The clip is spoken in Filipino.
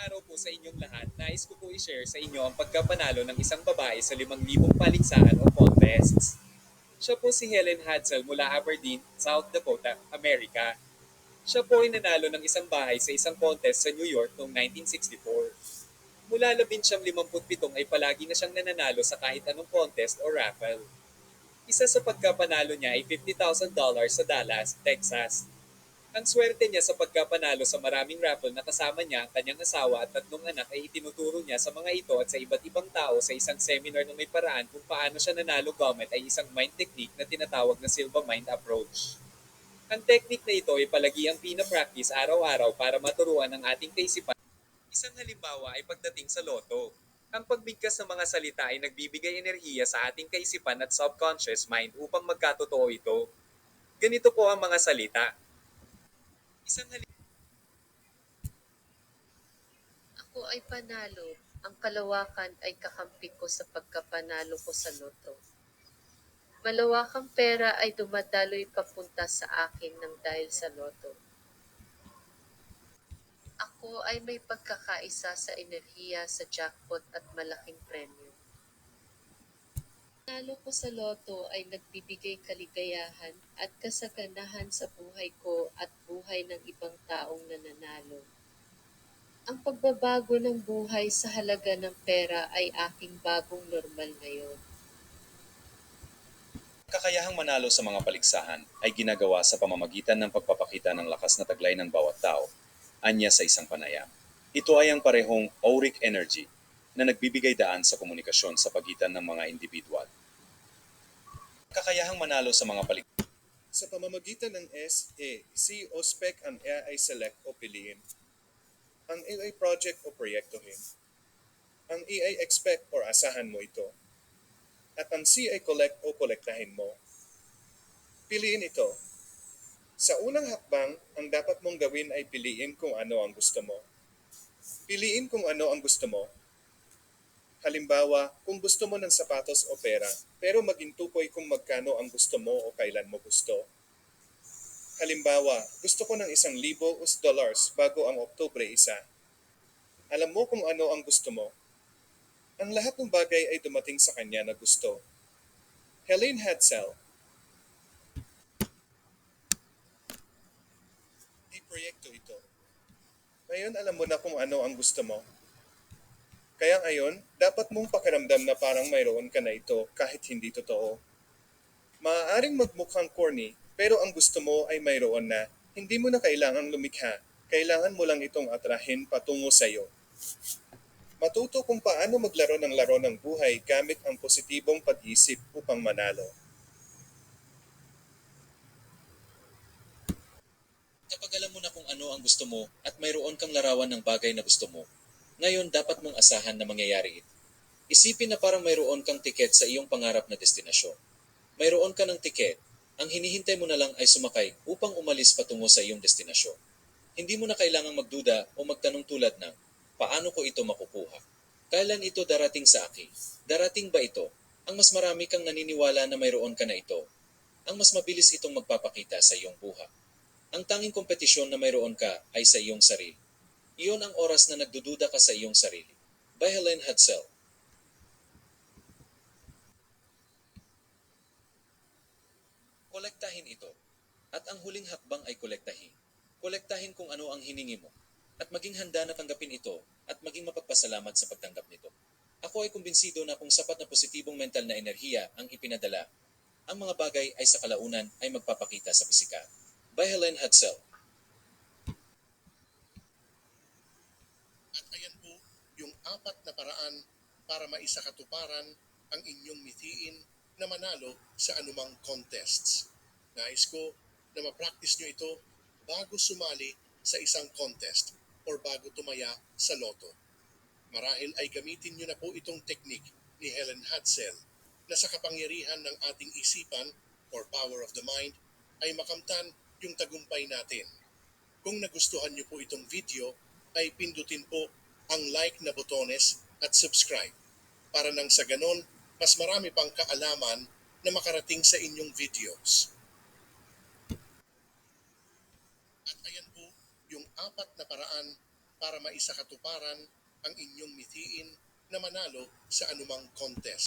Araw po sa inyong lahat. Nais ko po i-share sa inyo ang pagkapanalo ng isang babae sa 5,000 paligsahan o contests. Siya po si Helen Hadsel mula Aberdeen, South Dakota, Amerika. Siya po ay nanalo ng isang bahay sa isang contest sa New York noong 1964. Mula 1957 ay palagi na siyang nananalo sa kahit anong contest o raffle. Isa sa pagkapanalo niya ay $50,000 sa Dallas, Texas. Ang swerte niya sa pagkapanalo sa maraming raffle na kasama niya ang kanyang asawa at 3 anak ay itinuturo niya sa mga ito at sa iba't ibang tao sa isang seminar na may paraan kung paano siya nanalo gamit ay isang mind technique na tinatawag na Silva Mind Approach. Ang technique na ito ay palagi ang pina-practice araw-araw para maturuan ang ating kaisipan. Isang halimbawa ay pagdating sa loto. Ang pagbigkas ng mga salita ay nagbibigay enerhiya sa ating kaisipan at subconscious mind upang magkatotoo ito. Ganito po ang mga salita. Isang halimbawa. Ako ay panalo. Ang kalawakan ay kakampi ko sa pagkapanalo ko sa loto. Malawakang pera ay dumadaloy papunta sa akin ng dahil sa loto. Ako ay may pagkakaisa sa enerhiya sa jackpot at malaking premyo. Panalo ko sa loto ay nagbibigay kaligayahan at kasaganahan sa buhay ko at buhay ng ibang taong nananalo. Ang pagbabago ng buhay sa halaga ng pera ay aking bagong normal ngayon. Kakayahang manalo sa mga paligsahan ay ginagawa sa pamamagitan ng pagpapakita ng lakas na taglay ng bawat tao, anya sa isang panayam. Ito ay ang parehong auric energy na nagbibigay daan sa komunikasyon sa pagitan ng mga individual. Kakayahang manalo sa mga paligsahan Sa pamamagitan ng S, A, C o spec ang A ay select o piliin. Ang A ay project o proyektohin. Ang E ay expect or asahan mo ito. At ang C ay collect o kolektahin mo. Piliin ito. Sa unang hakbang, ang dapat mong gawin ay piliin kung ano ang gusto mo. Piliin kung ano ang gusto mo. Halimbawa, kung gusto mo ng sapatos o pera, pero maging tukoy kung magkano ang gusto mo o kailan mo gusto. Halimbawa, gusto ko ng $1,000 bago ang Oktubre 1. Alam mo kung ano ang gusto mo. Ang lahat ng bagay ay dumating sa kanya na gusto. Helene Hadsel. Proyekto ito. Ngayon alam mo na kung ano ang gusto mo. Kaya ngayon, dapat mong pakiramdam na parang mayroon ka na ito kahit hindi totoo. Maaaring magmukhang corny, pero ang gusto mo ay mayroon na. Hindi mo na kailangang lumikha. Kailangan mo lang itong atrahin patungo sa iyo. Matuto kung paano maglaro ng laro ng buhay gamit ang positibong pag-isip upang manalo. Kapag alam mo na kung ano ang gusto mo at mayroon kang larawan ng bagay na gusto mo, ngayon dapat mong asahan na mangyayari ito. Isipin na parang mayroon kang tiket sa iyong pangarap na destinasyon. Mayroon ka ng tiket, ang hinihintay mo na lang ay sumakay upang umalis patungo sa iyong destinasyon. Hindi mo na kailangang magduda o magtanong tulad ng, paano ko ito makukuha? Kailan ito darating sa akin? Darating ba ito? Ang mas marami kang naniniwala na mayroon ka na ito. Ang mas mabilis itong magpapakita sa iyong buhay. Ang tanging kompetisyon na mayroon ka ay sa iyong sarili. Iyon ang oras na nagdududa ka sa iyong sarili. By Helen Hadsel. Kolektahin ito. At ang huling hakbang ay kolektahin. Kolektahin kung ano ang hiningi mo. At maging handa na tanggapin ito at maging mapagpasalamat sa pagtanggap nito. Ako ay kumbinsido na kung sapat na positibong mental na enerhiya ang ipinadala, ang mga bagay ay sa kalaunan ay magpapakita sa pisikal. By Helen Hadsel. At ayan po yung 4 na paraan para maisakatuparan ang inyong mithiin na manalo sa anumang contests. Nais ko na ma-practice nyo ito bago sumali sa isang contest or bago tumaya sa loto. Marahil ay gamitin nyo na po itong teknik ni Helen Hadsel na sa kapangyarihan ng ating isipan or power of the mind ay makamtan yung tagumpay natin. Kung nagustuhan nyo po itong video, ay pindutin po ang like na botones at subscribe para nang sa ganon, mas marami pang kaalaman na makarating sa inyong videos. At ayan po yung 4 na paraan para maisakatuparan ang inyong mithiin na manalo sa anumang contest.